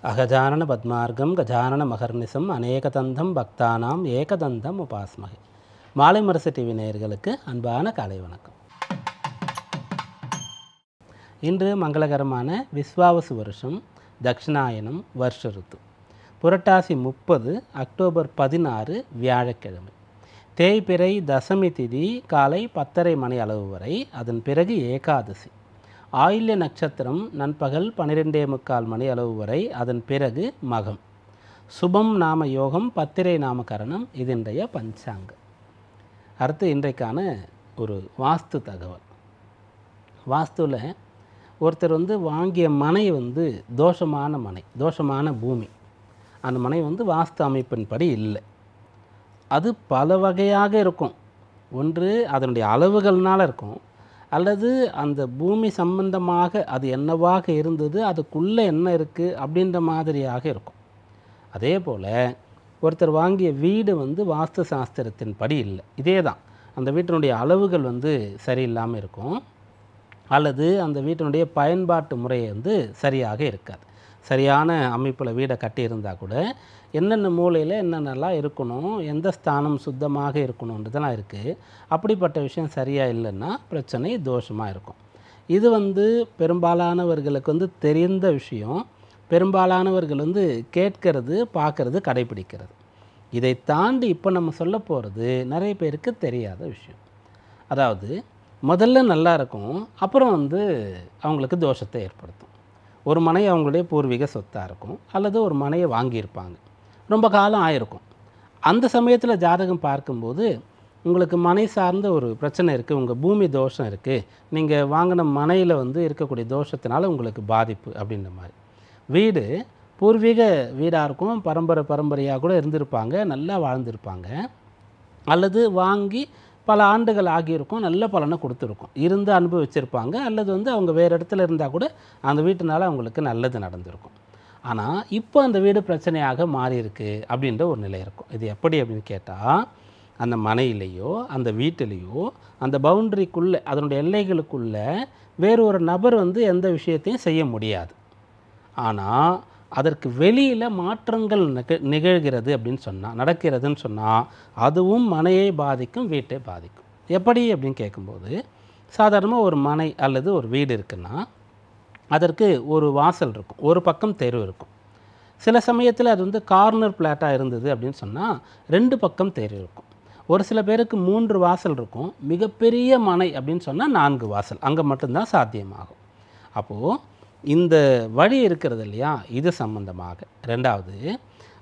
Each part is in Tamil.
அகஜானன பத்மார்க்கம் கஜானன மகர்நிசம் அநேகதந்தம் பக்தானாம் ஏகதந்தம் உபாஸ்மகே. மாலை முரசு டிவி நேயர்களுக்கு அன்பான காலை வணக்கம். இன்று மங்களகரமான விஸ்வாவசு வருஷம் தக்ஷிணாயனம் வருஷ ருத்து புரட்டாசி 30 அக்டோபர் 16 வியாழக்கிழமை. தேய்பிறை தசமி திதி காலை 10:30 மணி அளவு வரை, அதன் பிறகு ஏகாதசி. ஆயில்ய நட்சத்திரம் நண்பகல் 12:45 மணி அளவு வரை, அதன் பிறகு மகம். சுபம் நாம யோகம் பத்திரை நாமகரணம். இது இன்றைய பஞ்சாங்கம். அடுத்து இன்றைக்கான ஒரு வாஸ்து தகவல். வாஸ்துவில் ஒருத்தர் வாங்கிய மனை தோஷமான மனை, தோஷமான பூமி. அந்த மனை வாஸ்து அமைப்பின்படி இல்லை. அது பல வகையாக இருக்கும். ஒன்று அதனுடைய அளவுகள்னால இருக்கும், அல்லது அந்த பூமி சம்பந்தமாக அது என்னவாக இருந்தது, அதுக்குள்ளே என்ன இருக்குது அப்படின்ற மாதிரியாக இருக்கும். அதே போல் ஒருத்தர் வாங்கிய வீடு வாஸ்து சாஸ்திரத்தின் படி இல்லை. இதே தான், அந்த வீட்டினுடைய அளவுகள் சரியில்லாமல் இருக்கும், அல்லது அந்த வீட்டினுடைய பயன்பாட்டு முறை சரியாக இருக்காது. சரியான அமைப்பில் வீடை கட்டியிருந்தால் கூட என்னென்ன மூலையில் என்னென்னலாம் இருக்கணும், எந்த ஸ்தானம் சுத்தமாக இருக்கணுன்றதெல்லாம் இருக்குது. அப்படிப்பட்ட விஷயம் சரியாக இல்லைன்னா பிரச்சனை தோஷமாக இருக்கும். இது பெரும்பாலானவர்களுக்கு தெரிந்த விஷயம். பெரும்பாலானவர்கள் கேட்கறது, பார்க்கறது, கடைப்பிடிக்கிறது. இதை தாண்டி இப்போ நம்ம சொல்ல போகிறது நிறைய பேருக்கு தெரியாத விஷயம். அதாவது முதல்ல நல்லா இருக்கும், அப்புறம் அவங்களுக்கு தோஷத்தை ஏற்படுத்தும். ஒரு மனை அவங்களுடைய பூர்வீக சொத்தாக இருக்கும், அல்லது ஒரு மனையை வாங்கியிருப்பாங்க, ரொம்ப காலம் ஆயிருக்கும். அந்த சமயத்தில் ஜாதகம் பார்க்கும்போது உங்களுக்கு மனை சார்ந்த ஒரு பிரச்சனை இருக்குது, உங்கள் பூமி தோஷம் இருக்குது, நீங்கள் வாங்கின மனையில் இருக்கக்கூடிய தோஷத்தினால உங்களுக்கு பாதிப்பு அப்படின்ற மாதிரி. வீடு பூர்வீக வீடாக இருக்கும், பரம்பரையாக கூட இருந்திருப்பாங்க, நல்லா வாழ்ந்திருப்பாங்க, அல்லது வாங்கி பல ஆண்டுகள் ஆகியிருக்கும், நல்ல பலனை கொடுத்துருக்கும், இருந்து அனுபவிச்சிருப்பாங்க, அல்லது அவங்க வேறு இடத்துல இருந்தால் கூட அந்த வீட்டினால அவங்களுக்கு நல்லது நடந்திருக்கும். ஆனால் இப்போ அந்த வீடு பிரச்சனையாக மாறியிருக்கு அப்படின்ற ஒரு நிலை இருக்கும். இது எப்படி அப்படின்னு கேட்டால், அந்த மனையிலேயோ அந்த வீட்டிலேயோ அந்த பவுண்டரிக்குள்ளே, அதனுடைய எல்லைகளுக்குள்ளே வேறு ஒரு நபர் எந்த விஷயத்தையும் செய்ய முடியாது. ஆனால் அதற்கு வெளியில் மாற்றங்கள் நிகழ்கிறது அப்படின்னு சொன்னால், நடக்கிறதுன்னு சொன்னால், அதுவும் மனையை பாதிக்கும், வீட்டை பாதிக்கும். எப்படி அப்படின்னு கேட்கும்போது, சாதாரணமாக ஒரு மனை அல்லது ஒரு வீடு இருக்குன்னா அதற்கு ஒரு வாசல் இருக்கும், ஒரு பக்கம் தெரு இருக்கும். சில சமயத்தில் அது கார்னர் பிளாட்டாக இருந்தது அப்படின்னு சொன்னால் 2 பக்கம் தெரு இருக்கும். ஒரு சில பேருக்கு 3 வாசல் இருக்கும். மிகப்பெரிய மனை அப்படின்னு சொன்னால் 4 வாசல், அங்கே மட்டும்தான் சாத்தியமாகும். அப்போது இந்த வழி இருக்கிறது இல்லையா, இது சம்பந்தமாக. ரெண்டாவது,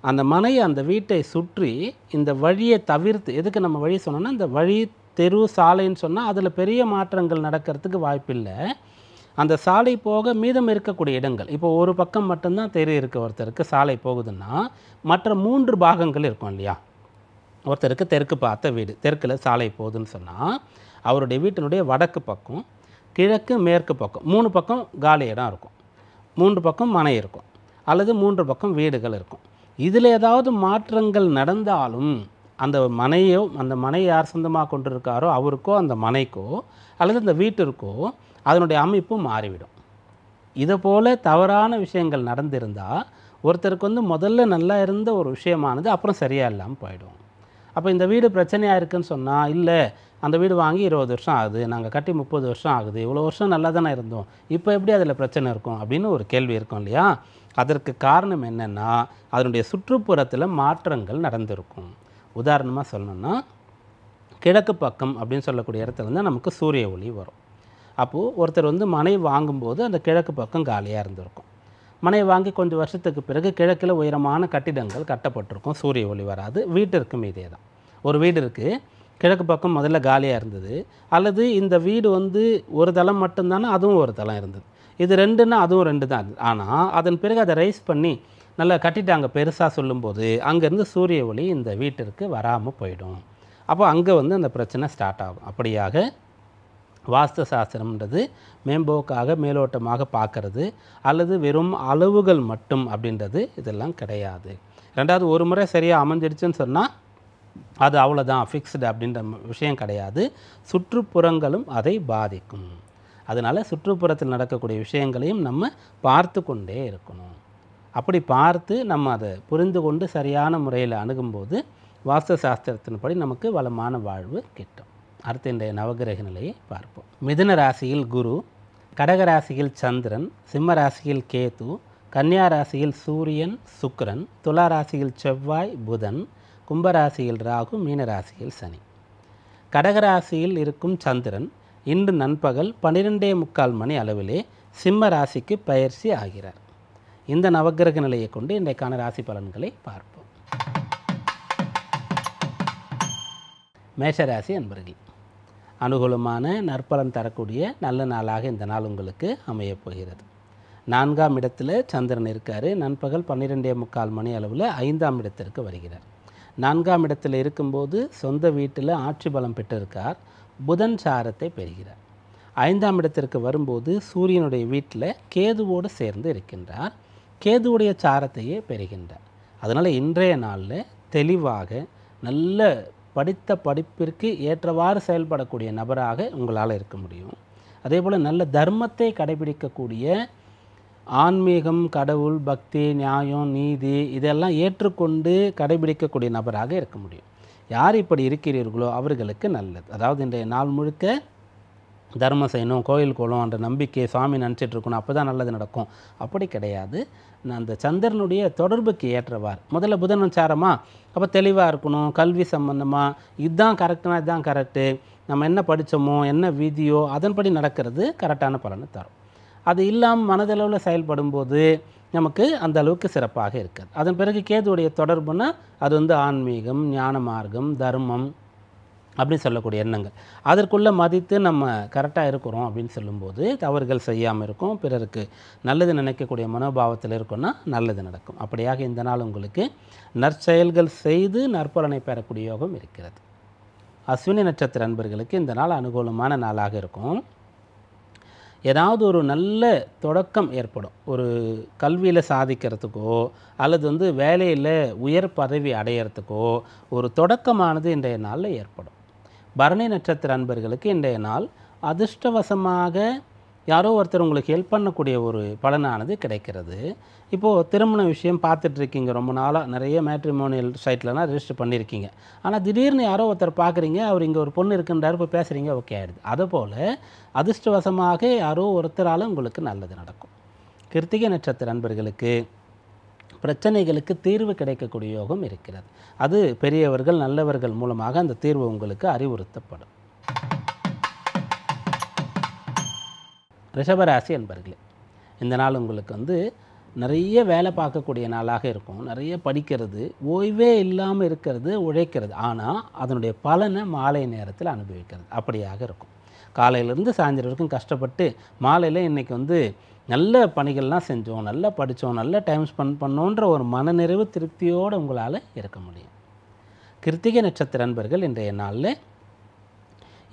அந்த மனை அந்த வீட்டை சுற்றி இந்த வழியை தவிர்த்து, எதுக்கு நம்ம வழி சொன்னோன்னா, இந்த வழி தெரு சாலைன்னு சொன்னால் அதில் பெரிய மாற்றங்கள் நடக்கிறதுக்கு வாய்ப்பில்லை. அந்த சாலை போக மீதம் இருக்கக்கூடிய இடங்கள், இப்போ ஒரு பக்கம் மட்டும்தான் தெரு இருக்க ஒருத்தருக்கு, சாலை போகுதுன்னா மற்ற 3 பாகங்கள் இருக்கும் இல்லையா. ஒருத்தருக்கு தெற்கு பார்த்த வீடு, தெற்கில் சாலை போகுதுன்னு சொன்னால் அவருடைய வீட்டினுடைய வடக்கு பக்கம், கிழக்கு, மேற்கு பக்கம் 3 பக்கம் காலி இடம் இருக்கும், 3 பக்கம் மனை இருக்கும், அல்லது 3 பக்கம் வீடுகள் இருக்கும். இதில் ஏதாவது மாற்றங்கள் நடந்தாலும் அந்த மனையோ, அந்த மனை யார் சொந்தமாக கொண்டிருக்காரோ அவருக்கோ, அந்த மனைக்கோ அல்லது அந்த வீட்டிற்கோ அதனுடைய அமைப்பு மாறிவிடும். இதை போல் தவறான விஷயங்கள் நடந்திருந்தால் ஒருத்தருக்கு முதல்ல நல்லா இருந்த ஒரு விஷயமானது அப்புறம் சரியாக இல்லாமல் போயிடும். அப்போ இந்த வீடு பிரச்சனையாக இருக்குதுன்னு சொன்னால், இல்லை அந்த வீடு வாங்கி 20 வருஷம் ஆகுது, நாங்கள் கட்டி 30 வருஷம் ஆகுது, இவ்வளோ வருஷம் நல்லா தானே இருந்தோம், இப்போ எப்படி அதில் பிரச்சனை இருக்கும் அப்படின்னு ஒரு கேள்வி இருக்கும் இல்லையா. அதற்கு காரணம் என்னென்னா, அதனுடைய சுற்றுப்புறத்தில் மாற்றங்கள் நடந்திருக்கும். உதாரணமாக சொல்லணுன்னா, கிழக்கு பக்கம் அப்படின்னு சொல்லக்கூடிய இடத்துல நமக்கு சூரிய ஒளி வரும். அப்போது ஒருத்தர் மனை வாங்கும்போது அந்த கிழக்கு பக்கம் காலியாக இருந்திருக்கும். மனை வாங்கி கொஞ்சம் வருஷத்துக்கு பிறகு கிழக்கில் உயரமான கட்டிடங்கள் கட்டப்பட்டிருக்கும், சூரிய ஒளி வராது. வீட்டிற்கும் இதே தான். ஒரு வீடு இருக்குது, கிழக்கு பக்கம் முதல்ல காலியாக இருந்தது, அல்லது இந்த வீடு ஒரு தளம் மட்டும்தானே, அதுவும் ஒரு தளம் இருந்தது, இது 2ன்னா அதுவும் 2 தான். ஆனால் அதன் பிறகு அதை ரைஸ் பண்ணி நல்லா கட்டிட்டாங்க பெருசாக சொல்லும்போது, அங்கேருந்து சூரிய ஒளி இந்த வீட்டிற்கு வராமல் போயிடும். அப்போ அங்கே அந்த பிரச்சனை ஸ்டார்ட் ஆகும். அப்படியாக வாஸ்து சாஸ்திரம்ன்றது மேம்போக்காக மேலோட்டமாக பார்க்கறது, அல்லது வெறும் அளவுகள் மட்டும் அப்படின்றது இதெல்லாம் கிடையாது. ரெண்டாவது, ஒரு முறை சரியாக அமைஞ்சிடுச்சுன்னு சொன்னால் அது அவ்வளோதான் ஃபிக்ஸ்டு அப்படின்ற விஷயம் கிடையாது. சுற்றுப்புறங்களும் அதை பாதிக்கும். அதனால் சுற்றுப்புறத்தில் நடக்கக்கூடிய விஷயங்களையும் நம்ம பார்த்து கொண்டே இருக்கணும். அப்படி பார்த்து நம்ம அதை புரிந்து கொண்டு சரியான முறையில் அணுகும்போது வாஸ்து சாஸ்திரத்தின்படி நமக்கு வளமான வாழ்வு கிட்டும். அடுத்த இன்றைய நவகிரக நிலையை பார்ப்போம். மிதுன ராசியில் குரு, கடக ராசியில் சந்திரன், சிம்ம ராசியில் கேது, கன்னியா ராசியில் சூரியன் சுக்கிரன், துலா ராசியில் செவ்வாய் புதன், கும்பராசியில் ராகு, மீன ராசியில் சனி. கடகராசியில் இருக்கும் சந்திரன் இன்று நண்பகல் 12:45 மணி அளவிலே சிம்ம ராசிக்கு பயிற்சி ஆகிறார். இந்த நவகிரக நிலையை கொண்டு இன்றைக்கான ராசி பலன்களை பார்ப்போம். மேஷராசி அன்பர்கள், அனுகூலமான நற்பலன் தரக்கூடிய நல்ல நாளாக இந்த நாள் உங்களுக்கு அமையப் போகிறது. 4ஆம் இடத்துல சந்திரன் இருக்கார். நண்பகல் 12:45 மணி அளவில் 5ஆம் இடத்திற்கு வருகிறார். 4ஆம் இடத்தில் இருக்கும்போது சொந்த வீட்டில் ஆட்சி பலம் பெற்றிருக்கார். புதன் சாரத்தை பெறுகிறார். 5ஆம் இடத்திற்கு வரும்போது சூரியனுடைய வீட்டில் கேதுவோடு சேர்ந்து இருக்கின்றார். கேதுவுடைய சாரத்தையே பெறுகின்றார். அதனால் இன்றைய நாளில் தெளிவாக நல்ல படித்த படிப்பிற்கு ஏற்றவாறு செயல்படக்கூடிய நபராக உங்களால் இருக்க முடியும். அதே போல் நல்ல தர்மத்தை கடைபிடிக்கக்கூடிய, ஆன்மீகம், கடவுள், பக்தி, நியாயம், நீதி இதெல்லாம் ஏற்றுக்கொண்டு கடைபிடிக்கக்கூடிய நபராக இருக்க முடியும். யார் இப்படி இருக்கிறீர்களோ அவர்களுக்கு நல்லது. அதாவது இன்றைய நாள் முழுக்க தர்மம் செய்யணும், கோயில் கோலம் என்ற நம்பிக்கை, சுவாமி நினச்சிட்டு இருக்கணும், அப்போ தான் நல்லது நடக்கும், அப்படி கிடையாது. அந்த சந்திரனுடைய தொடர்புக்கு ஏற்றவாறு முதல்ல புதன் சாரமா, அப்போ தெளிவாக இருக்கணும், கல்வி சம்பந்தமாக இதுதான் கரெக்டுனா இதுதான் கரெக்டு, நம்ம என்ன படித்தோமோ என்ன விதியோ அதன்படி நடக்கிறது கரெக்டான பலனை தரும். அது இல்லாமல் மனதளவில் செயல்படும்போது நமக்கு அந்த அளவுக்கு சிறப்பாக இருக்காது. அதன் பிறகு கேதுவுடைய தொடர்புனா அது ஆன்மீகம், ஞான மார்க்கம், தர்மம் அப்படின்னு சொல்லக்கூடிய எண்ணங்கள், அதற்குள்ளே மதித்து நம்ம கரெக்டாக இருக்கிறோம் அப்படின்னு சொல்லும்போது தவறுகள் செய்யாமல் இருக்கும், பிறருக்கு நல்லது நினைக்கக்கூடிய மனோபாவத்தில் இருக்குன்னா நல்லது நடக்கும். அப்படியாக இந்த நாள் உங்களுக்கு நற்செயல்கள் செய்து நற்பலனை பெறக்கூடிய யோகம் இருக்கிறது. அஸ்வினி நட்சத்திர அன்பர்களுக்கு இந்த நாள் அனுகூலமான நாளாக இருக்கும். ஏதாவது ஒரு நல்ல தொடக்கம் ஏற்படும். ஒரு கல்வியில் சாதிக்கிறதுக்கோ அல்லது வேலையில் உயர் பதவி அடையிறதுக்கோ ஒரு தொடக்கமானது இன்றைய நாளில் ஏற்படும். பரணி நட்சத்திர அன்பர்களுக்கு இன்றைய நாள் அதிர்ஷ்டவசமாக யாரோ ஒருத்தர் உங்களுக்கு ஹெல்ப் பண்ணக்கூடிய ஒரு பலனானது கிடைக்கிறது. இப்போது திருமண விஷயம் பார்த்துட்ருக்கீங்க, ரொம்ப நாளாக நிறைய மேட்ரிமோனியல் சைட்லலாம் ரெஜிஸ்டர் பண்ணியிருக்கீங்க. ஆனால் திடீர்னு யாரோ ஒருத்தர் பார்க்குறீங்க, அவர் இங்கே ஒரு பொண்ணு இருக்குன்றாரு, இப்போ பேசுகிறீங்க, ஓகே ஆகிடுது. அதுபோல் அதிர்ஷ்டவசமாக யாரோ ஒருத்தரால் உங்களுக்கு நல்லது நடக்கும். கிருத்திகை நட்சத்திர அன்பர்களுக்கு பிரச்சனைகளுக்கு தீர்வு கிடைக்கக்கூடிய யோகம் இருக்கிறது. அது பெரியவர்கள் நல்லவர்கள் மூலமாக அந்த தீர்வு உங்களுக்கு அறிவுறுத்தப்படும். ரிஷபராசி அன்பர்களே, இந்த நாள் உங்களுக்கு நிறைய வேலை பார்க்கக்கூடிய நாளாக இருக்கும். நிறைய படிக்கிறது, ஓய்வே இல்லாமல் இருக்கிறது, உழைக்கிறது, ஆனால் அதனுடைய பலனை மாலை நேரத்தில் அனுபவிக்கிறது அப்படியாக இருக்கும். காலையிலேருந்து சாயந்தரம் வரைக்கும் கஷ்டப்பட்டு மாலையில் இன்றைக்கி நல்ல பணிகள்லாம் செஞ்சோம், நல்லா படித்தோம், நல்ல டைம் ஸ்பெண்ட் பண்ணோன்ற ஒரு மனநிறைவு திருப்தியோடு உங்களால் இருக்க முடியும். கிருத்திகை நட்சத்திர அன்பர்கள் இன்றைய நாளில்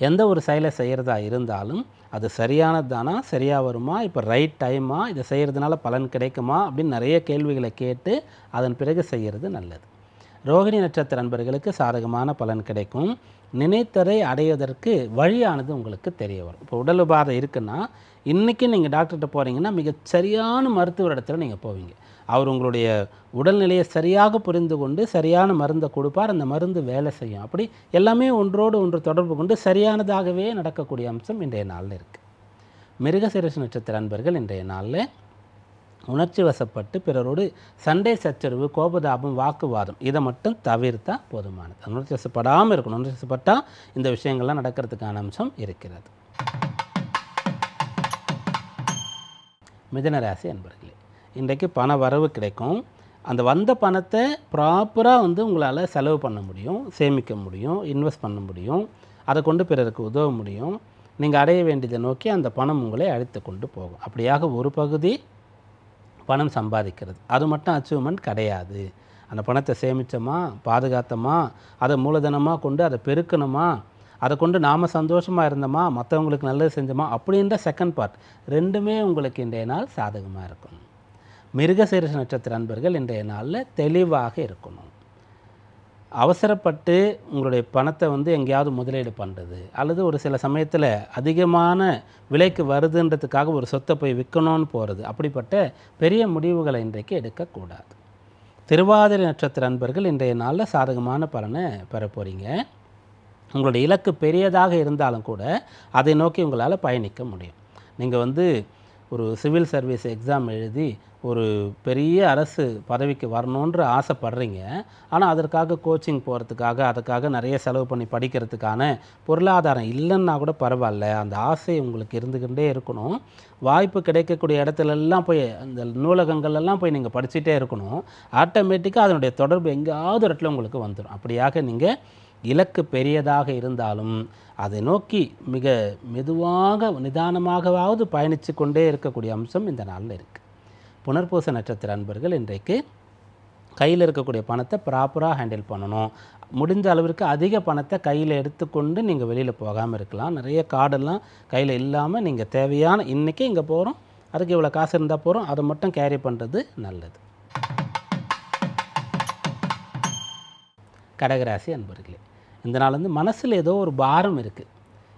எந்த ஒரு செயலை செய்கிறதா இருந்தாலும் அது சரியானது தானா, சரியாக வருமா, இப்போ ரைட் டைமா, இதை செய்கிறதுனால பலன் கிடைக்குமா அப்படின்னு நிறைய கேள்விகளை கேட்டு அதன் பிறகு செய்கிறது நல்லது. ரோகிணி நட்சத்திர அன்பர்களுக்கு சாதகமான பலன் கிடைக்கும். நினைத்ததை அடைவதற்கு வழியானது உங்களுக்கு தெரிய வரும். இப்போ உடல் உபாதை இருக்குன்னா இன்றைக்கி நீங்கள் டாக்டர்கிட்ட போகிறீங்கன்னா மிக சரியான மருத்துவர் இடத்துல நீங்கள் போவீங்க. அவர் உங்களுடைய உடல்நிலையை சரியாக புரிந்து கொண்டு சரியான மருந்தை கொடுப்பார். அந்த மருந்து வேலை செய்யும். அப்படி எல்லாமே ஒன்றோடு ஒன்று தொடர்பு கொண்டு சரியானதாகவே நடக்கக்கூடிய அம்சம் இன்றைய நாளில் இருக்குது. மிருகசீரிஷ நட்சத்திர அன்பர்கள் இன்றைய நாளில் உணர்ச்சி வசப்பட்டு பிறரோடு சண்டை சச்சரவு, கோபதாபம், வாக்குவாதம் இதை மட்டும் தவிர்த்தா போதுமானது. உணர்ச்சி வசப்படாமல் இருக்கணும். உணர்ச்சி வசப்பட்டால் இந்த விஷயங்கள்லாம் நடக்கிறதுக்கான அம்சம் இருக்கிறது. மிதுன ராசி அன்பர்களே, இன்றைக்கு பண வரவு கிடைக்கும். அந்த வந்த பணத்தை ப்ராப்பராக உங்களால் செலவு பண்ண முடியும், சேமிக்க முடியும், இன்வெஸ்ட் பண்ண முடியும், அதை கொண்டு பிறருக்கு உதவ முடியும். நீங்கள் அடைய வேண்டியதை நோக்கி அந்த பணம் உங்களை அழைத்து கொண்டு போகும். அப்படியாக ஒரு பகுதி பணம் சம்பாதிக்கிறது, அது மட்டும் அச்சீவ்மெண்ட் கிடையாது. அந்த பணத்தை சேமித்தோமா, பாதுகாத்தோமா, அதை மூலதனமாக கொண்டு அதை பெருக்கணுமா, அதை கொண்டு நாம் சந்தோஷமாக இருந்தோமா, மற்றவங்களுக்கு நல்லது செஞ்சோமா அப்படின்ற செகண்ட் பார்ட் ரெண்டுமே உங்களுக்கு இன்றைய நாள் சாதகமாக இருக்கும். மிருகசீரிஷ நட்சத்திர அன்பர்கள் இன்றைய நாளில் தெளிவாக இருக்கணும். அவசரப்பட்டு உங்களுடைய பணத்தை வந்து எங்கேயாவது முதலீடு பண்ணுறது, அல்லது ஒரு சில சமயத்தில் அதிகமான விலைக்கு வருதுன்றதுக்காக ஒரு சொத்தை போய் விற்கணும்னு போகிறது, அப்படிப்பட்ட பெரிய முடிவுகளை இன்றைக்கு எடுக்கக்கூடாது. திருவாதிரை நட்சத்திர அன்பர்கள் இன்றைய நாளில் சாதகமான பலனை பெற போகிறீங்க. உங்களுடைய இலக்கு பெரியதாக இருந்தாலும் கூட அதை நோக்கி உங்களால் பயணிக்க முடியும். நீங்கள் வந்து ஒரு சிவில் சர்வீஸ் எக்ஸாம் எழுதி ஒரு பெரிய அரசு பதவிக்கு வரணுன்ற ஆசைப்படுறீங்க. ஆனால் அதற்காக கோச்சிங் போகிறதுக்காக, அதுக்காக நிறைய செலவு பண்ணி படிக்கிறதுக்கான பொருளாதாரம் இல்லைன்னா கூட பரவாயில்ல, அந்த ஆசை உங்களுக்கு இருந்துக்கிட்டே இருக்கணும். வாய்ப்பு கிடைக்கக்கூடிய இடத்துலெல்லாம் போய் அந்த நூலகங்கள்லாம் போய் நீங்கள் படிச்சுட்டே இருக்கணும். ஆட்டோமேட்டிக்காக அதனுடைய தொடர்பு எங்கேயாவது இடத்துல உங்களுக்கு வந்துடும். அப்படியாக நீங்கள் இலக்கு பெரியதாக இருந்தாலும் அதை நோக்கி மிக மெதுவாக நிதானமாகவாவது பயணித்து கொண்டே இருக்கக்கூடிய அம்சம் இந்த நாளில் இருக்குது. புனர்பூச நட்சத்திர அன்பர்கள் இன்றைக்கு கையில் இருக்கக்கூடிய பணத்தை ப்ராப்பராக ஹேண்டில் பண்ணணும். முடிந்த அளவிற்கு அதிக பணத்தை கையில் எடுத்துக்கொண்டு நீங்கள் வெளியில் போகாமல் இருக்கலாம். நிறைய கார்டெல்லாம் கையில் இல்லாமல் நீங்கள் தேவையான இன்றைக்கி இங்கே போகிறோம், அதுக்கு இவ்வளோ காசு இருந்தால் போகிறோம், அதை மட்டும் கேரி பண்ணுறது நல்லது. கடகராசி அன்பர்களே, இந்த நாள் வந்து மனசில் ஏதோ ஒரு பாரம் இருக்குது,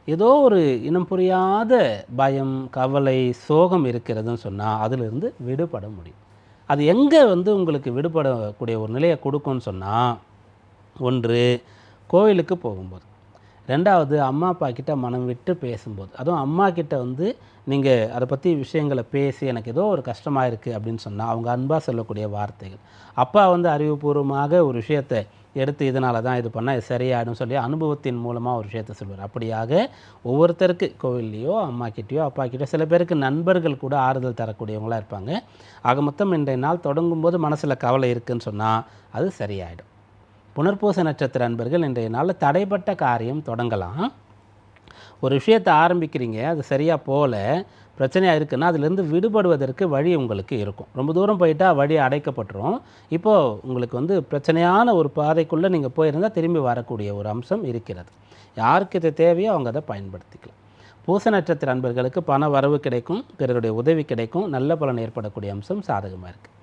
ஏதோ ஒரு இனம் புரியாத பயம், கவலை, சோகம் இருக்கிறதுன்னு சொன்னால் அதிலிருந்து விடுபட முடியும். அது எங்கே வந்து உங்களுக்கு விடுபடக்கூடிய ஒரு நிலையை கொடுக்கும்னு சொன்னால், ஒன்று கோவிலுக்கு போகும்போது, ரெண்டாவது அம்மா அப்பா கிட்ட மனம் விட்டு பேசும்போது. அதுவும் அம்மா கிட்ட வந்து நீங்கள் அதை பற்றி விஷயங்களை பேசி எனக்கு ஏதோ ஒரு கஷ்டமாக இருக்குது அப்படின்னு சொன்னால் அவங்க அன்பாக சொல்லக்கூடிய வார்த்தைகள். அப்பா வந்து அறிவுபூர்வமாக ஒரு விஷயத்தை எடுத்து இதனால தான் இது பண்ணால் இது சரியாயிடும் சொல்லி அனுபவத்தின் மூலமாக ஒரு விஷயத்தை சொல்வார். அப்படியாக ஒவ்வொருத்தருக்கு கோவில்லையோ அம்மா கிட்டேயோ அப்பா கிட்டேயோ, சில பேருக்கு நண்பர்கள் கூட ஆறுதல் தரக்கூடியவங்களாக இருப்பாங்க. ஆக மொத்தம் இன்றைய நாள் தொடங்கும்போது மனசில் கவலை இருக்குதுன்னு சொன்னால் அது சரியாயிடும். புனர்பூச நட்சத்திர அன்பர்கள் இன்றைய நாளில் தடைப்பட்ட காரியம் தொடங்கலாம். ஒரு விஷயத்தை ஆரம்பிக்கிறீங்க, அது சரியாக போகல, பிரச்சனையாக இருக்குன்னா அதிலேருந்து விடுபடுவதற்கு வழி உங்களுக்கு இருக்கும். ரொம்ப தூரம் போயிட்டால் வழி அடைக்கப்பட்டுரும். இப்போது உங்களுக்கு வந்து பிரச்சனையான ஒரு பாதைக்குள்ளே நீங்கள் போயிருந்தால் திரும்பி வரக்கூடிய ஒரு அம்சம் இருக்கிறது. யாருக்கு இது தேவையோ அவங்க அதை பயன்படுத்திக்கலாம். பூச நட்சத்திர அன்பர்களுக்கு பண வரவு கிடைக்கும், பிறருடைய உதவி கிடைக்கும், நல்ல பலன் ஏற்படக்கூடிய அம்சம் சாதகமாக இருக்குது.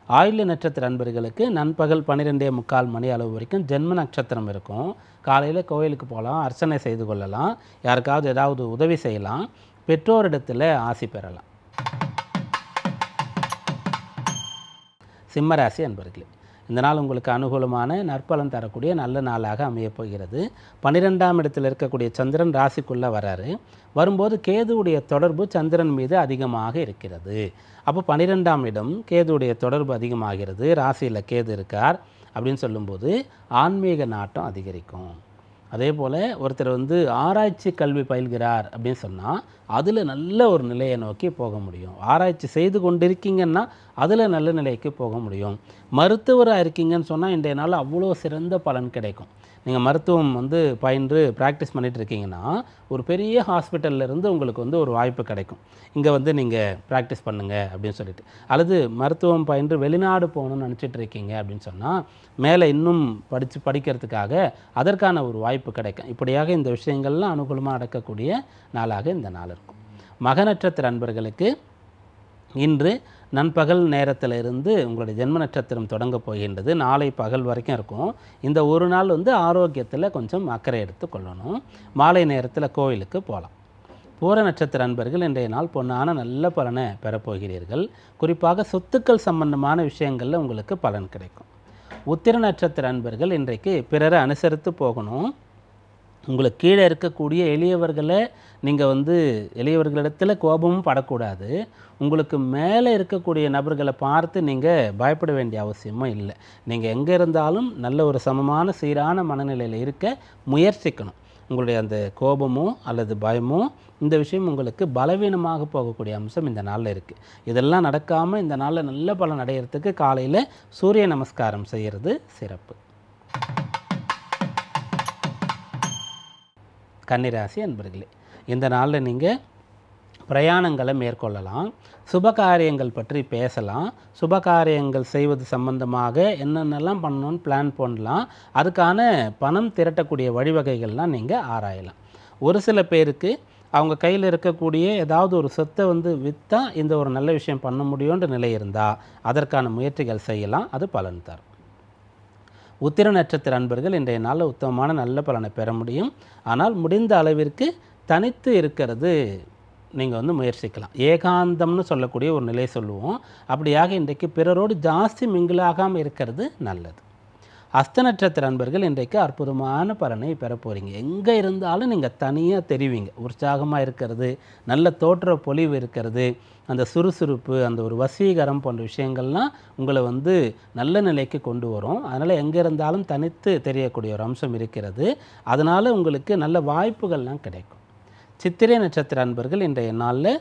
ஆயில்ய நட்சத்திர அன்பர்களுக்கு நண்பகல் 12:45 மணி அளவு வரைக்கும் ஜென்ம நட்சத்திரம் இருக்கும். காலையில் கோயிலுக்கு போகலாம், அர்ச்சனை செய்து கொள்ளலாம், யாருக்காவது ஏதாவது உதவி செய்யலாம், பெற்றோரிடத்தில் ஆசி பெறலாம். சிம்மராசி அன்பர்களே, இந்த நாள் உங்களுக்கு அனுகூலமான நற்பலன் தரக்கூடிய நல்ல நாளாக அமையப் போகிறது. 12ஆம் இடத்தில் இருக்கக்கூடிய சந்திரன் ராசிக்குள்ளே வராரு. வரும்போது கேதுவுடைய தொடர்பு சந்திரன் மீது அதிகமாக இருக்கிறது. அப்போ 12ஆம் இடம் கேதுவுடைய தொடர்பு அதிகமாகிறது, ராசியில் கேது இருக்கார் அப்படின்னு சொல்லும்போது ஆன்மீக நாட்டம் அதிகரிக்கும். அதே போல் ஒருத்தர் வந்து ஆராய்ச்சி கல்வி பயில்கிறார் அப்படின்னு சொன்னால் அதில் நல்ல ஒரு நிலையை நோக்கி போக முடியும். ஆராய்ச்சி செய்து கொண்டிருக்கீங்கன்னா அதில் நல்ல நிலைக்கு போக முடியும். மருத்துவராக இருக்கீங்கன்னு சொன்னால் இன்றைய நாள் அவ்வளோ சிறந்த பலன் கிடைக்கும். நீங்கள் மருத்துவம் வந்து பயின்று ப்ராக்டிஸ் பண்ணிகிட்டு இருக்கீங்கன்னா ஒரு பெரிய ஹாஸ்பிட்டல்லேருந்து உங்களுக்கு வந்து ஒரு வாய்ப்பு கிடைக்கும், இங்கே வந்து நீங்கள் ப்ராக்டிஸ் பண்ணுங்கள் அப்படின்னு சொல்லிட்டு. அல்லது மருத்துவம் பயின்று வெளிநாடு போகணும்னு நினச்சிட்டு இருக்கீங்க அப்படின்னு சொன்னால் மேலே இன்னும் படிக்கிறதுக்காக அதற்கான ஒரு வாய்ப்பு கிடைக்கும். இப்படியாக இந்த விஷயங்கள்லாம் அனுகூலமாக நடக்கக்கூடிய நாளாக இந்த நாள் இருக்கும். மக நட்சத்திர அன்பர்களுக்கு இன்று நண்பகல் நேரத்தில் இருந்து உங்களுடைய ஜென்ம நட்சத்திரம் தொடங்க போகின்றது. நாளை பகல் வரைக்கும் இருக்கும். இந்த ஒரு நாள் வந்து ஆரோக்கியத்தில் கொஞ்சம் அக்கறை எடுத்து கொள்ளணும். மாலை நேரத்தில் கோவிலுக்கு போகலாம். பூர நட்சத்திர அன்பர்கள் இன்றைய நாள் பொன்னான நல்ல பலனை பெறப்போகிறீர்கள். குறிப்பாக சொத்துக்கள் சம்பந்தமான விஷயங்களில் உங்களுக்கு பலன் கிடைக்கும். உத்திர நட்சத்திர அன்பர்கள் இன்றைக்கு பிறரை அனுசரித்து போகணும். உங்களுக்கு கீழே இருக்கக்கூடிய எளியவர்களை நீங்கள் வந்து எளியவர்களிடத்தில் கோபமும் படக்கூடாது. உங்களுக்கு மேலே இருக்கக்கூடிய நபர்களை பார்த்து நீங்கள் பயப்பட வேண்டிய அவசியமும் இல்லை. நீங்கள் எங்கே இருந்தாலும் நல்ல ஒரு சமமான சீரான மனநிலையில் இருக்க முயற்சிக்கணும். உங்களுடைய அந்த கோபமோ அல்லது பயமோ இந்த விஷயம் உங்களுக்கு பலவீனமாக போகக்கூடிய அம்சம் இந்த நாளில் இருக்குது. இதெல்லாம் நடக்காமல் இந்த நாளில் நல்ல பலன் அடையிறதுக்கு காலையில் சூரிய நமஸ்காரம் செய்கிறது சிறப்பு. கன்னிராசி அன்பர்களே, இந்த நாளில் நீங்கள் பிரயாணங்களை மேற்கொள்ளலாம். சுபகாரியங்கள் பற்றி பேசலாம். சுபகாரியங்கள் செய்வது சம்பந்தமாக என்னென்னலாம் பண்ணணும்னு பிளான் பண்ணலாம். அதுக்கான பணம் திரட்டக்கூடிய வழிவகைகள்லாம் நீங்கள் ஆராயலாம். ஒரு சில பேருக்கு அவங்க கையில் இருக்கக்கூடிய ஏதாவது ஒரு சொத்தை வந்து விற்றா இந்த ஒரு நல்ல விஷயம் பண்ண முடியுன்ற நிலை இருந்தால் அதற்கான முயற்சிகள் செய்யலாம், அது பலன் தரும். உத்திர நட்சத்திர அன்பர்கள் இன்றைய நாளில் உத்தமமான நல்ல பலனை பெற முடியும். ஆனால் முடிந்த அளவிற்கு தனித்து இருக்கிறது நீங்கள் வந்து முயற்சிக்கலாம். ஏகாந்தம்னு சொல்லக்கூடிய ஒரு நிலை சொல்லுவோம். அப்படியாக இன்றைக்கு பிறரோடு ஜாஸ்தி மிங்கிலாகாமல் இருக்கிறது நல்லது. அஸ்த நட்சத்திர அன்பர்கள் இன்றைக்கு அற்புதமான பலனை பெற போகிறீங்க. எங்கே இருந்தாலும் நீங்கள் தனியாக தெரிவிங்க. உற்சாகமாக இருக்கிறது, நல்ல தோற்ற பொலிவு இருக்கிறது, அந்த சுறுசுறுப்பு, அந்த ஒரு வசீகரம் போன்ற விஷயங்கள்லாம் உங்களை வந்து நல்ல நிலைக்கு கொண்டு வரும். அதனால் எங்கே இருந்தாலும் தனித்து தெரியக்கூடிய ஒரு அம்சம் இருக்கிறது. அதனால் உங்களுக்கு நல்ல வாய்ப்புகள்லாம் கிடைக்கும். சித்திரை நட்சத்திர அன்பர்கள் இன்றைய நாளில்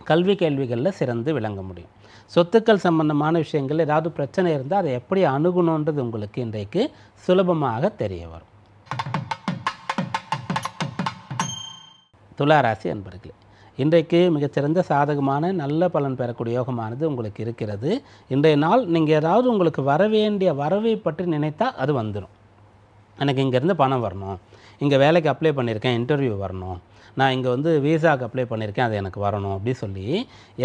கல்வி கேள்விகளில் சிறந்து விளங்க முடியும். சொத்துக்கள் சம்பந்தமான விஷயங்கள் ஏதாவது பிரச்சனை இருந்தால் அதை எப்படி அணுகணுன்றது உங்களுக்கு இன்றைக்கு சுலபமாக தெரிய வரும். துலா ராசி அன்பர்களே, இன்றைக்கு மிகச்சிறந்த சாதகமான நல்ல பலன் பெறக்கூடிய யோகமானது உங்களுக்கு இருக்கிறது. இன்றைய நாள் நீங்கள் ஏதாவது உங்களுக்கு வர வேண்டிய வரவை பற்றி நினைத்தால் அது வந்துடும். எனக்கு இங்கேருந்து பணம் வரணும், இங்கே வேலைக்கு அப்ளை பண்ணியிருக்கேன், இன்டர்வியூ வரணும், நான் இங்கே வந்து விசாவுக்கு அப்ளை பண்ணியிருக்கேன், அது எனக்கு வரணும் அப்படி சொல்லி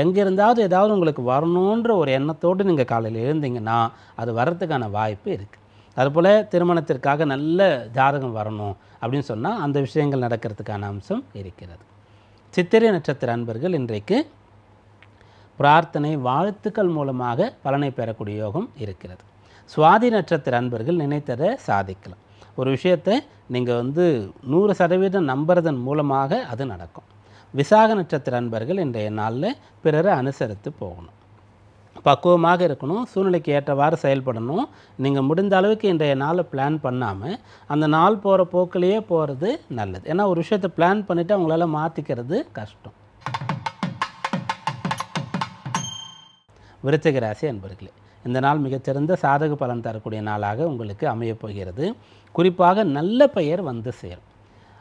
எங்கே இருந்தாவது ஏதாவது உங்களுக்கு வரணுன்ற ஒரு எண்ணத்தோடு நீங்கள் காலையில் எழுந்தீங்கன்னா அது வர்றதுக்கான வாய்ப்பு இருக்குது. அதுபோல் திருமணத்திற்காக நல்ல ஜாதகம் வரணும் அப்படின்னு சொன்னால் அந்த விஷயங்கள் நடக்கிறதுக்கான அம்சம் இருக்கிறது. சித்திரை நட்சத்திர அன்பர்கள் இன்றைக்கு பிரார்த்தனை வாழ்த்துக்கள் மூலமாக பலனை பெறக்கூடிய யோகம் இருக்கிறது. சுவாதி நட்சத்திர அன்பர்கள் நினைத்ததை சாதிக்கலாம். ஒரு விஷயத்தை நீங்கள் வந்து 100% நம்புறதன் மூலமாக அது நடக்கும். விசாக நட்சத்திர அன்பர்கள் இன்றைய நாளில் பிறரை அனுசரித்து போகணும், பக்குவமாக இருக்கணும், சூழ்நிலைக்கு ஏற்றவாறு செயல்படணும். நீங்கள் முடிந்த அளவுக்கு இன்றைய நாளை பிளான் பண்ணாமல் அந்த நாள் போகிற போக்கிலேயே போகிறது நல்லது. ஏன்னா ஒரு விஷயத்தை பிளான் பண்ணிவிட்டு அவங்களால மாற்றிக்கிறது கஷ்டம். விருச்சிக ராசி அன்பர்களே, இந்த நாள் மிகச்சிறந்த சாதக பலன் தரக்கூடிய நாளாக உங்களுக்கு அமையப் போகிறது. குறிப்பாக நல்ல பெயர் வந்து சேரும்.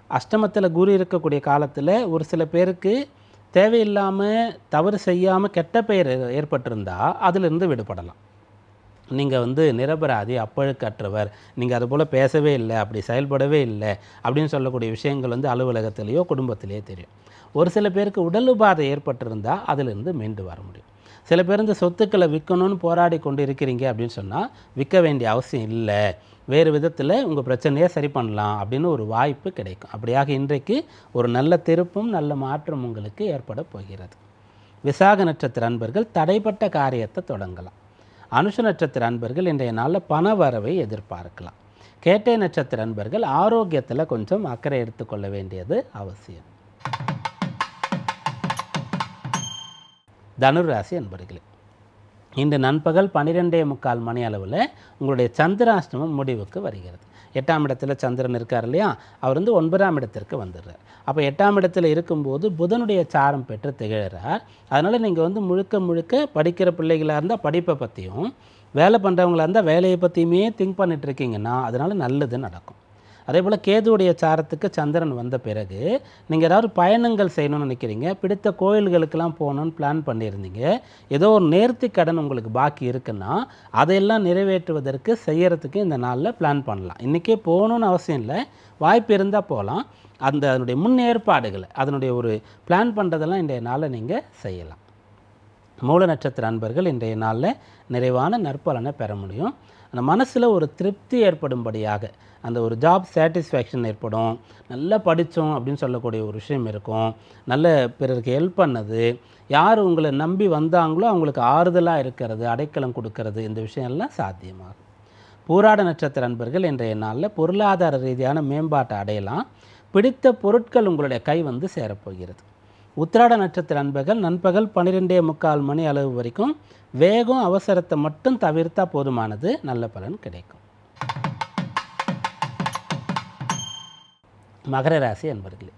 அஷ்டமத்தில் குரு இருக்கக்கூடிய காலத்தில் ஒரு சில பேருக்கு தேவையில்லாமல் தவறு செய்யாமல் கெட்ட பெயர் ஏற்பட்டிருந்தால் அதிலிருந்து விடுபடலாம். நீங்கள் வந்து நிரபராதி, அப்பழுக்கற்றவர், நீங்கள் அதுபோல் பேசவே இல்லை, அப்படி செயல்படவே இல்லை அப்படின்னு சொல்லக்கூடிய விஷயங்கள் வந்து அலுவலகத்திலேயோ குடும்பத்திலேயோ தெரியும். ஒரு சில பேருக்கு உடல் உபாதை ஏற்பட்டிருந்தால் அதிலிருந்து மீண்டு வர முடியும். சில பேர் இந்த சொத்துக்களை விற்கணும்னு போராடி கொண்டு இருக்கிறீங்க அப்படின்னு சொன்னால் விற்க வேண்டிய அவசியம் இல்லை, வேறு விதத்தில் உங்கள் பிரச்சனையை சரி பண்ணலாம் அப்படின்னு ஒரு வாய்ப்பு கிடைக்கும். அப்படியாக இன்றைக்கு ஒரு நல்ல திருப்பும் நல்ல மாற்றம் உங்களுக்கு ஏற்பட போகிறது. விசாக நட்சத்திர அன்பர்கள் தடைப்பட்ட காரியத்தை தொடங்கலாம். அனுஷ நட்சத்திர அன்பர்கள் இன்றைய நாளில் பண வரவை எதிர்பார்க்கலாம். கேட்டை நட்சத்திர அன்பர்கள் ஆரோக்கியத்தில் கொஞ்சம் அக்கறை எடுத்துக்கொள்ள வேண்டியது அவசியம். தனுராசி அன்பர்களே, இன்று நண்பகல் 12:45 மணி அளவில் உங்களுடைய சந்திராஷ்டமம் முடிவுக்கு வருகிறது. 8ஆம் இடத்துல சந்திரன் இருக்கார் இல்லையா, அவர் வந்து 9ஆம் இடத்திற்கு வந்துடுறார். அப்போ 8ஆம் இடத்துல இருக்கும்போது புதனுடைய சாரம் பெற்று திகழ்கிறார். அதனால் நீங்கள் வந்து முழுக்க முழுக்க படிக்கிற பிள்ளைகளாக இருந்தால் படிப்பை பற்றியும், வேலை பண்ணுறவங்களாக இருந்தால் வேலையை பற்றியுமே திங்க் பண்ணிட்டு இருக்கீங்கன்னா அதனால் நல்லது நடக்கும். அதே போல் கேதுவுடைய சாரத்துக்கு சந்திரன் வந்த பிறகு நீங்கள் ஏதாவது பயணங்கள் செய்யணும்னு நினைக்கிறீங்க, பிடித்த கோயில்களுக்கெல்லாம் போகணுன்னு பிளான் பண்ணியிருந்தீங்க, ஏதோ ஒரு நேர்த்தி கடன் உங்களுக்கு பாக்கி இருக்குன்னா அதையெல்லாம் நிறைவேற்றுவதற்கு செய்யறதுக்கு இந்த நாளில் பிளான் பண்ணலாம். இன்றைக்கே போகணுன்னு அவசியம் இல்லை, வாய்ப்பு இருந்தால் போகலாம். அதனுடைய முன்னேற்பாடுகளை அதனுடைய ஒரு பிளான் பண்ணுறதெல்லாம் இன்றைய நாளில் நீங்கள் செய்யலாம். மூல நட்சத்திர அன்பர்கள் இன்றைய நாளில் நிறைவான நற்பலனை பெற முடியும். அந்த மனசில் ஒரு திருப்தி ஏற்படும்படியாக அந்த ஒரு ஜாப் சாட்டிஸ்ஃபேக்ஷன் ஏற்படும். நல்லா படித்தோம் அப்படின்னு சொல்லக்கூடிய ஒரு விஷயம் இருக்கும். நல்ல பிறருக்கு ஹெல்ப் பண்ணது, யார் உங்களை நம்பி வந்தாங்களோ அவங்களுக்கு ஆறுதலாக இருக்கிறது, அடைக்கலம் கொடுக்கறது, இந்த விஷயம்லாம் சாத்தியமாகும். பூராட நட்சத்திர அன்பர்கள் இன்றைய நாளில் பொருளாதார ரீதியான மேம்பாட்டை அடையலாம். பிடித்த பொருட்கள் உங்களுடைய கை வந்து சேரப்போகிறது. உத்திராட நட்சத்திர அன்பர்கள் நண்பகல் 12:45 மணி அளவு வரைக்கும் வேகம் அவசரத்தை மட்டும் தவிர்த்தா போதுமானது, நல்ல பலன் கிடைக்கும். மகர ராசி அன்பர்களே,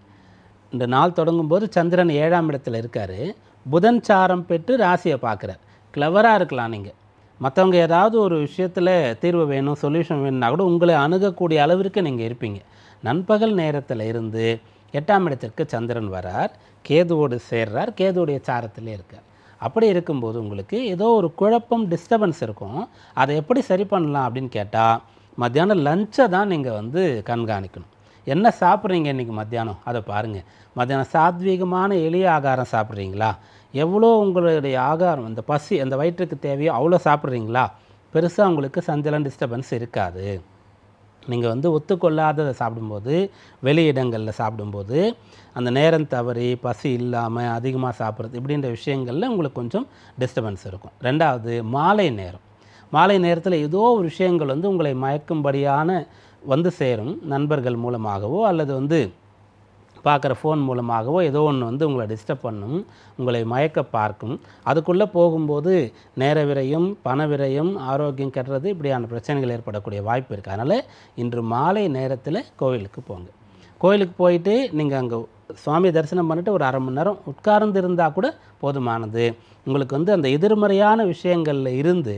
இந்த நாள் தொடங்கும் போது சந்திரன் 7ஆம் இடத்துல இருக்கார். புதன் சாரம் பெற்று ராசியை பார்க்குறார். கிளவராக இருக்கலாம், நீங்கள் மற்றவங்க ஏதாவது ஒரு விஷயத்தில் தீர்வு வேணும், சொல்யூஷன் வேணும்னா கூட உங்களை அணுகக்கூடிய அளவிற்கு நீங்கள் இருப்பீங்க. நண்பகல் நேரத்தில் இருந்து 8ஆம் இடத்திற்கு சந்திரன் வரார், கேதுவோடு சேர்றார், கேதுவுடைய சாரத்திலே இருக்கார். அப்படி இருக்கும்போது உங்களுக்கு ஏதோ ஒரு குழப்பம், டிஸ்டர்பன்ஸ் இருக்கும். அதை எப்படி சரி பண்ணலாம் அப்படின்னு கேட்டால் மத்தியானம் லஞ்சை தான் நீங்கள் வந்து கண்காணிக்கணும். என்ன சாப்பிட்றீங்க இன்றைக்கி மத்தியானம் அதை பாருங்கள். மத்தியானம் சாத்வீகமான எளிய ஆகாரம் சாப்பிட்றீங்களா? எவ்வளோ உங்களுடைய ஆகாரம் அந்த பசி அந்த வயிற்றுக்கு தேவையோ அவ்வளோ சாப்பிட்றீங்களா? பெருசாக உங்களுக்கு சஞ்சலம் டிஸ்டர்பன்ஸ் இருக்காது. நீங்கள் வந்து ஒத்துக்கொள்ளாததை சாப்பிடும்போது, வெளி இடங்களில் சாப்பிடும்போது அந்த நேரம் தவறி பசி இல்லாமல் அதிகமாக சாப்பிட்றது இப்படின்ற விஷயங்களில் உங்களுக்கு கொஞ்சம் டிஸ்டர்பன்ஸ் இருக்கும். ரெண்டாவது, மாலை நேரம். மாலை நேரத்தில் ஏதோ ஒரு விஷயங்கள் வந்து உங்களை மயக்கும்படியான வந்து சேரும். நண்பர்கள் மூலமாகவோ அல்லது வந்து பார்க்குற ஃபோன் மூலமாகவோ ஏதோ ஒன்று வந்து உங்களை டிஸ்டர்ப் பண்ணும், உங்களை மயக்க பார்க்கும். அதுக்குள்ளே போகும்போது நேர விரயம், பண விரயம், ஆரோக்கியம் கெட்டுறது இப்படியான பிரச்சனைகள் ஏற்படக்கூடிய வாய்ப்பு இருக்குது. அதனால் இன்று மாலை நேரத்தில் கோவிலுக்கு போங்க. கோவிலுக்கு போயிட்டு நீங்கள் அங்கே சுவாமி தரிசனம் பண்ணிவிட்டு ஒரு அரை மணி நேரம் உட்கார்ந்து இருந்தால் கூட போதுமானது. உங்களுக்கு வந்து அந்த எதிர்மறையான விஷயங்களில் இருந்து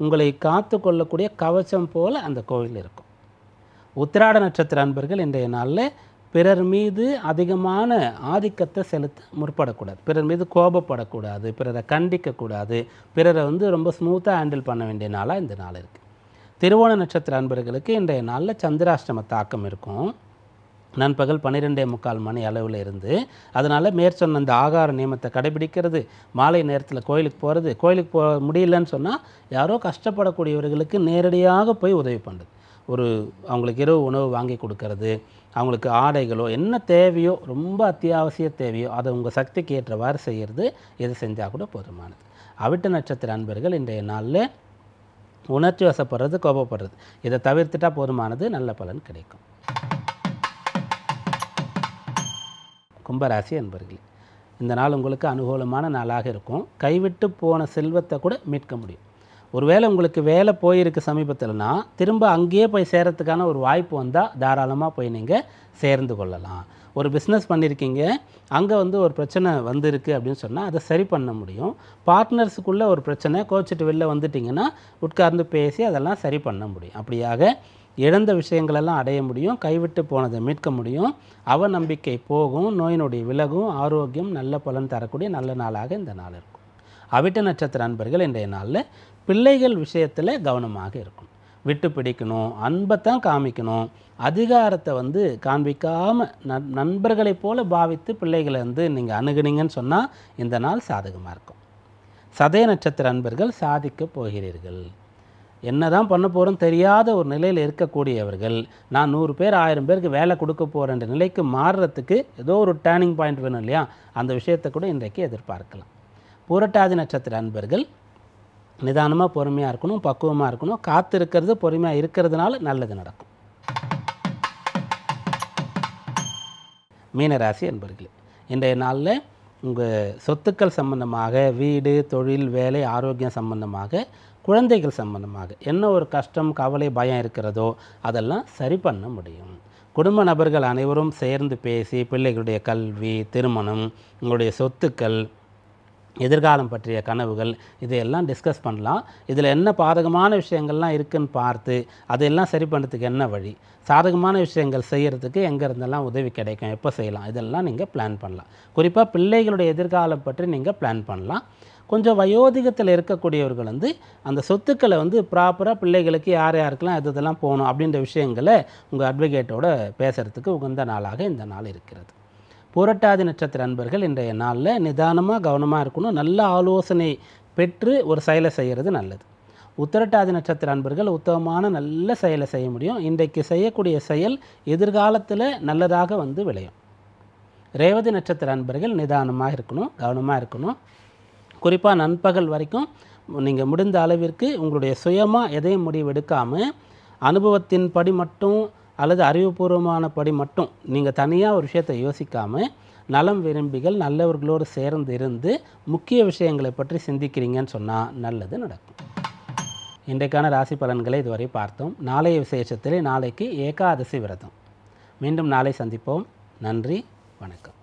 உங்களை காத்து கொள்ளக்கூடிய கவச்சம் போல் அந்த கோவில் இருக்கும். உத்திராட நட்சத்திர அன்பர்கள் இன்றைய நாளில் பிறர் மீது அதிகமான ஆதிக்கத்தை செலுத்த முற்படக்கூடாது. பிறர் மீது கோபப்படக்கூடாது, பிறரை கண்டிக்கக்கூடாது, பிறரை வந்து ரொம்ப ஸ்மூத்தாக ஹேண்டில் பண்ண வேண்டிய நாளாக இந்த நாள் இருக்குது. திருவோண நட்சத்திர அன்பர்களுக்கு இன்றைய நாளில் சந்திராஷ்டம தாக்கம் இருக்கும். நண்பகல் 12:45 மணி அளவில் இருந்து, அதனால் மேற்சொன்ன அந்த ஆகார நியமத்தை கடைபிடிக்கிறது, மாலை நேரத்தில் கோயிலுக்கு போகிறது, கோயிலுக்கு முடியலன்னு சொன்னால் யாரோ கஷ்டப்படக்கூடியவர்களுக்கு நேரடியாக போய் உதவி பண்ணுறது, ஒரு அவங்களுக்கு இரவு உணவு வாங்கி கொடுக்கறது, அவங்களுக்கு ஆடைகளோ என்ன தேவையோ ரொம்ப அத்தியாவசிய தேவையோ அதை உங்கள் சக்திக்கு ஏற்றவாறு செய்கிறது, எது செஞ்சால் கூட போதுமானது. அவிட்ட நட்சத்திர அன்பர்கள் இன்றைய நாளில் உணர்ச்சி வசப்படுறது, கோபப்படுறது இதை தவிர்த்துட்டால் போதுமானது, நல்ல பலன் கிடைக்கும். கும்பராசி அன்பர்களே, இந்த நாள் உங்களுக்கு அனுகூலமான நாளாக இருக்கும். கைவிட்டு போன செல்வத்தை கூட மீட்க முடியும். ஒருவேளை உங்களுக்கு வேலை போயிருக்கு சமீபத்தில்னா திரும்ப அங்கேயே போய் சேரத்துக்கான ஒரு வாய்ப்பு வந்தால் தாராளமாக போய் நீங்கள் சேர்ந்து கொள்ளலாம். ஒரு பிஸ்னஸ் பண்ணியிருக்கீங்க, அங்கே வந்து ஒரு பிரச்சனை வந்திருக்கு அப்படின்னு சொன்னால் அதை சரி பண்ண முடியும். பார்ட்னர்ஸுக்குள்ளே ஒரு பிரச்சனை, கோச்சிட்டு வெளில வந்துட்டிங்கன்னா உட்கார்ந்து பேசி அதெல்லாம் சரி பண்ண முடியும். அப்படியாக இழந்த விஷயங்களெல்லாம் அடைய முடியும், கைவிட்டு போனதை மீட்க முடியும், அவநம்பிக்கை போகும், நோய் நொடி விலகும், ஆரோக்கியம் நல்ல பலன் தரக்கூடிய நல்ல நாளாக இந்த நாள் இருக்கும். அவிட்ட நட்சத்திர அன்பர்கள் இன்றைய நாளில் பிள்ளைகள் விஷயத்தில் கவனமாக இருக்கணும். விட்டு பிடிக்கணும், அன்பை தான் காமிக்கணும், அதிகாரத்தை வந்து காண்பிக்காமல் நண்பர்களைப் போல பாவித்து பிள்ளைகளை வந்து நீங்கள் அணுகுனீங்கன்னு சொன்னால் இந்த நாள் சாதகமாக இருக்கும். சதய நட்சத்திர அன்பர்கள் சாதிக்க போகிறீர்கள். என்ன தான் பண்ண போகிறோம் தெரியாத ஒரு நிலையில் இருக்கக்கூடியவர்கள், நான் 100 பேர் 1000 பேருக்கு வேலை கொடுக்க போகிறேன்ற நிலைக்கு மாறுறதுக்கு ஏதோ ஒரு டேர்னிங் பாயிண்ட் வேணும் இல்லையா, அந்த விஷயத்தை கூட இன்றைக்கு எதிர்பார்க்கலாம். பூரட்டாதி நட்சத்திர அன்பர்கள் நிதானமாக பொறுமையாக இருக்கணும், பக்குவமாக இருக்கணும். காத்து இருக்கிறது பொறுமையாக இருக்கிறதுனால நல்லது நடக்கும். மீனராசி அன்பர்களே, இன்றைய நாளில் உங்கள் சொத்துக்கள் சம்பந்தமாக, வீடு, தொழில், வேலை, ஆரோக்கியம் சம்பந்தமாக, குழந்தைகள் சம்பந்தமாக என்ன ஒரு கஷ்டம், கவலை, பயம் இருக்கிறதோ அதெல்லாம் சரி பண்ண முடியும். குடும்ப நபர்கள் அனைவரும் சேர்ந்து பேசி பிள்ளைகளுடைய கல்வி, திருமணம், உங்களுடைய சொத்துக்கள், எதிர்காலம் பற்றிய கனவுகள் இதையெல்லாம் டிஸ்கஸ் பண்ணலாம். இதில் என்ன பாதகமான விஷயங்கள்லாம் இருக்குதுன்னு பார்த்து அதையெல்லாம் சரி பண்ணுறதுக்கு என்ன வழி, சாதகமான விஷயங்கள் செய்கிறதுக்கு எங்கே இருந்தெல்லாம் உதவி கிடைக்கும், எப்போ செய்யலாம், இதெல்லாம் நீங்கள் பிளான் பண்ணலாம். குறிப்பாக பிள்ளைகளுடைய எதிர்காலம் பற்றி நீங்கள் பிளான் பண்ணலாம். கொஞ்சம் வயோதிகத்தில் இருக்கக்கூடியவர்கள் வந்து அந்த சொத்துக்களை வந்து ப்ராப்பராக பிள்ளைகளுக்கு யார் யாருக்கெல்லாம் இதெல்லாம் போகணும் அப்படின்ற விஷயங்களை உங்கள் அட்வொகேட்டோட பேசுகிறதுக்கு உகந்த நாளாக இந்த நாள் இருக்கிறது. பூரட்டாதி நட்சத்திர அன்பர்கள் இன்றைய நாளில் நிதானமாக கவனமாக இருக்கணும், நல்ல ஆலோசனை பெற்று ஒரு செயலை செய்கிறது நல்லது. உத்திரட்டாதி நட்சத்திர அன்பர்கள் உத்தமமான நல்ல செயலை செய்ய முடியும். இன்றைக்கு செய்யக்கூடிய செயல் எதிர்காலத்தில் நல்லதாக வந்து விளையும். ரேவதி நட்சத்திர அன்பர்கள் நிதானமாக இருக்கணும், கவனமாக இருக்கணும். குறிப்பாக நண்பகல் வரைக்கும் நீங்கள் முடிந்த அளவிற்கு உங்களுடைய சுயமாக எதையும் முடிவெடுக்காமல் அனுபவத்தின் படி மட்டும் அல்லது அறிவுபூர்வமான படி மட்டும் நீங்கள் தனியாக ஒரு விஷயத்தை யோசிக்காமல் நலம் விரும்பிகள் நல்லவர்களோடு சேர்ந்து இருந்து முக்கிய விஷயங்களை பற்றி சிந்திக்கிறீங்கன்னு சொன்னால் நல்லது நடக்கும். இன்றைக்கான ராசி பலன்களை இதுவரை பார்த்தோம். நாளைய விசேஷத்திலே நாளைக்கு ஏகாதசி விரதம். மீண்டும் நாளை சந்திப்போம். நன்றி, வணக்கம்.